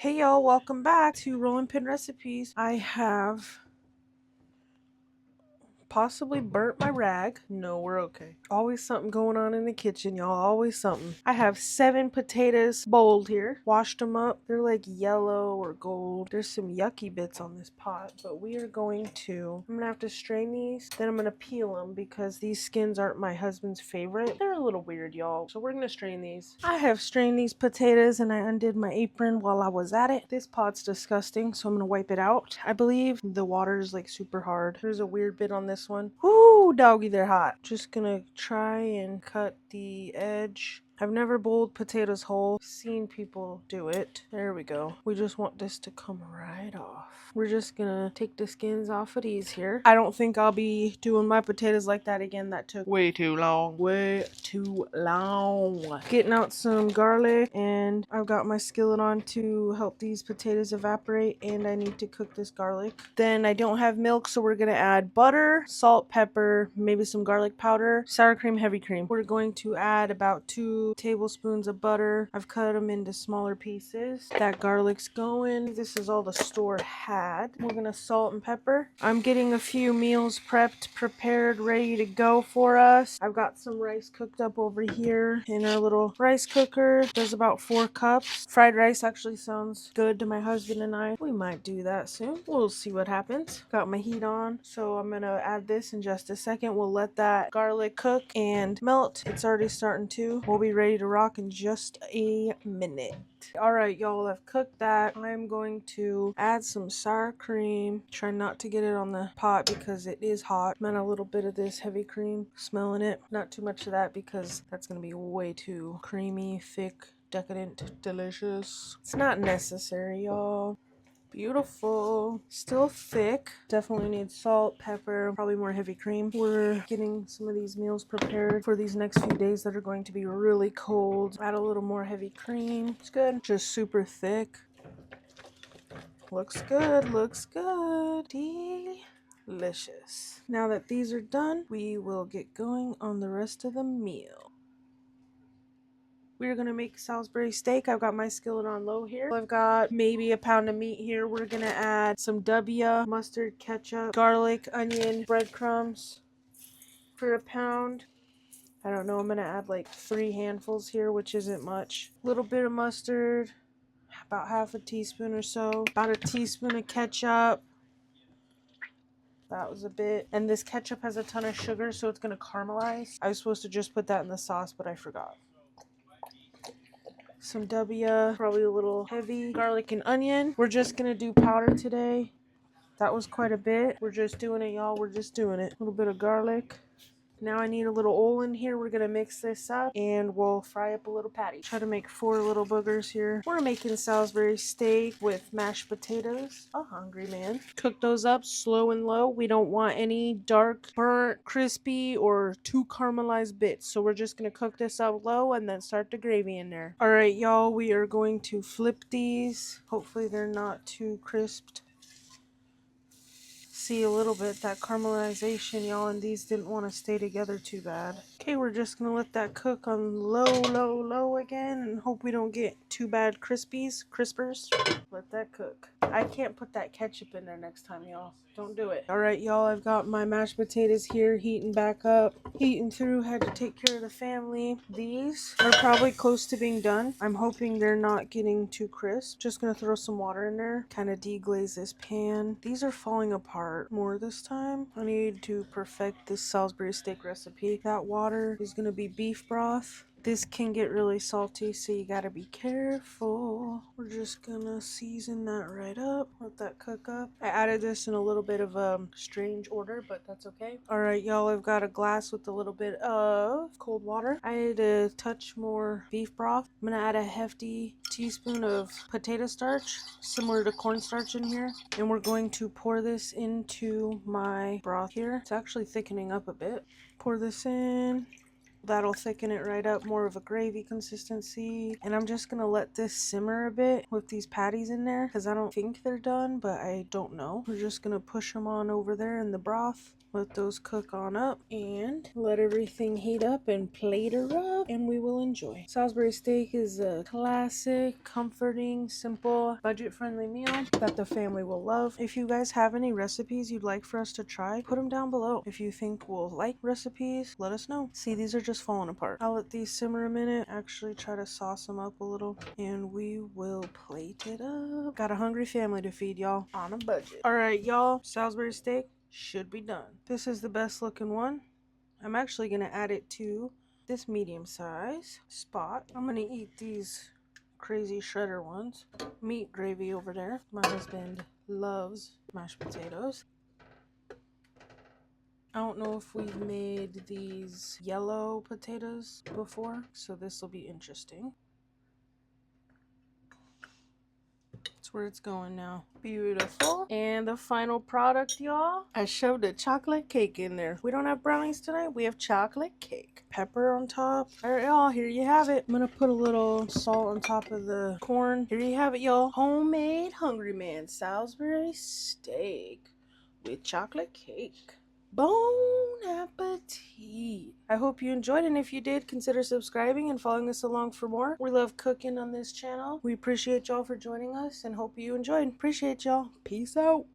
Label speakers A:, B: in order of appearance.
A: Hey y'all, welcome back to Rolling Pin Recipes. I have possibly burnt my rag. No, we're okay. Always something going on in the kitchen, y'all. Always something. I have 7 potatoes boiled here. Washed them up. They're like yellow or gold. There's some yucky bits on this pot, but we are going to, I'm gonna have to strain these. Then I'm gonna peel them because these skins aren't my husband's favorite. They're a little weird, y'all. So we're gonna strain these. I have strained these potatoes and I undid my apron while I was at it. This pot's disgusting, so I'm gonna wipe it out. I believe the water is like super hard. There's a weird bit on this one. Ooh, doggy, they're hot. Just gonna try and cut the edge. I've never boiled potatoes whole. Seen people do it. There we go. We just want this to come right off. We're just gonna take the skins off of these here. I don't think I'll be doing my potatoes like that again. That took way too long. Way too long. Getting out some garlic, and I've got my skillet on to help these potatoes evaporate, and I need to cook this garlic. Then I don't have milk, so we're gonna add butter, salt, pepper, maybe some garlic powder, sour cream, heavy cream. We're going to add about 2 tablespoons of butter. I've cut them into smaller pieces. That garlic's going. This is all the store had. We're gonna salt and pepper. I'm getting a few meals prepped, prepared, ready to go for us. I've got some rice cooked up over here in our little rice cooker. Does about 4 cups. Fried rice actually sounds good to my husband and I. We might do that soon. We'll see what happens. Got my heat on, so I'm gonna add this in just a second. We'll let that garlic cook and melt. It's already starting to. We'll be ready to rock in just a minute. Alright, y'all, I've cooked that. I'm going to add some sour cream. Try not to get it on the pot because it is hot. And a little bit of this heavy cream. Smelling it. Not too much of that because that's going to be way too creamy, thick, decadent, delicious. It's not necessary, y'all. Beautiful. Still thick. Definitely need salt, pepper, probably more heavy cream. We're getting some of these meals prepared for these next few days that are going to be really cold. Add a little more heavy cream. It's good. Just super thick. Looks good. Looks good. Delicious. Now that these are done, we will get going on the rest of the meal. We're going to make Salisbury steak. I've got my skillet on low here. I've got maybe a pound of meat here. We're going to add some W, mustard, ketchup, garlic, onion, breadcrumbs for a pound. I don't know. I'm going to add like 3 handfuls here, which isn't much. A little bit of mustard, about half a teaspoon or so. About a teaspoon of ketchup. That was a bit. And this ketchup has a ton of sugar, so it's going to caramelize. I was supposed to just put that in the sauce, but I forgot. Some W, probably a little heavy, garlic and onion. We're just gonna do powder today. That was quite a bit. We're just doing it, y'all. We're just doing it. A little bit of garlic. Now I need a little oil in here. We're gonna mix this up and we'll fry up a little patty. Try to make 4 little boogers here. We're making Salisbury steak with mashed potatoes. A hungry man. Cook those up slow and low. We don't want any dark, burnt, crispy, or too caramelized bits. So we're just gonna cook this up low and then start the gravy in there. Alright, y'all, we are going to flip these. Hopefully they're not too crisped. See a little bit that caramelization, y'all, and these didn't want to stay together too bad. Okay, we're just gonna let that cook on low again and hope we don't get too bad crispers. Let that cook. I can't put that ketchup in there next time, y'all. Don't do it. Alright, y'all, I've got my mashed potatoes here heating back up. Heating through, had to take care of the family. These are probably close to being done. I'm hoping they're not getting too crisp. Just gonna throw some water in there, kind of deglaze this pan. These are falling apart more this time. I need to perfect this Salisbury steak recipe. That water is gonna be beef broth. This can get really salty, so you gotta be careful. We're just gonna season that right up. Let that cook up. I added this in a little bit of a strange order, but that's okay. Alright, y'all, I've got a glass with a little bit of cold water. I added a touch more beef broth. I'm gonna add a hefty teaspoon of potato starch, similar to cornstarch in here. And we're going to pour this into my broth here. It's actually thickening up a bit. Pour this in. That'll thicken it right up, more of a gravy consistency. And I'm just gonna let this simmer a bit with these patties in there because I don't think they're done, but I don't know. We're just gonna push them on over there in the broth. Let those cook on up and let everything heat up and plate her up, and we will enjoy. Salisbury steak is a classic, comforting, simple, budget-friendly meal that the family will love. If you guys have any recipes you'd like for us to try, put them down below. If you think we'll like recipes, let us know. See, these are just falling apart. I'll let these simmer a minute, actually try to sauce them up a little, and we will plate it up. Got a hungry family to feed, y'all, on a budget. All right, y'all, Salisbury steak should be done. This is the best looking one. I'm actually gonna add it to this medium size spot. I'm gonna eat these crazy shredder ones. Meat gravy over there. My husband loves mashed potatoes. I don't know if we've made these yellow potatoes before, so this will be interesting. That's where it's going now. Beautiful. And the final product, y'all. I shoved a chocolate cake in there. We don't have brownies tonight. We have chocolate cake. Pepper on top. All right, y'all. Here you have it. I'm going to put a little salt on top of the corn. Here you have it, y'all. Homemade Hungry Man Salisbury steak with chocolate cake. Bon appetit. I hope you enjoyed, and if you did, consider subscribing and following us along for more. We love cooking on this channel. We appreciate y'all for joining us and hope you enjoyed. Appreciate y'all. Peace out.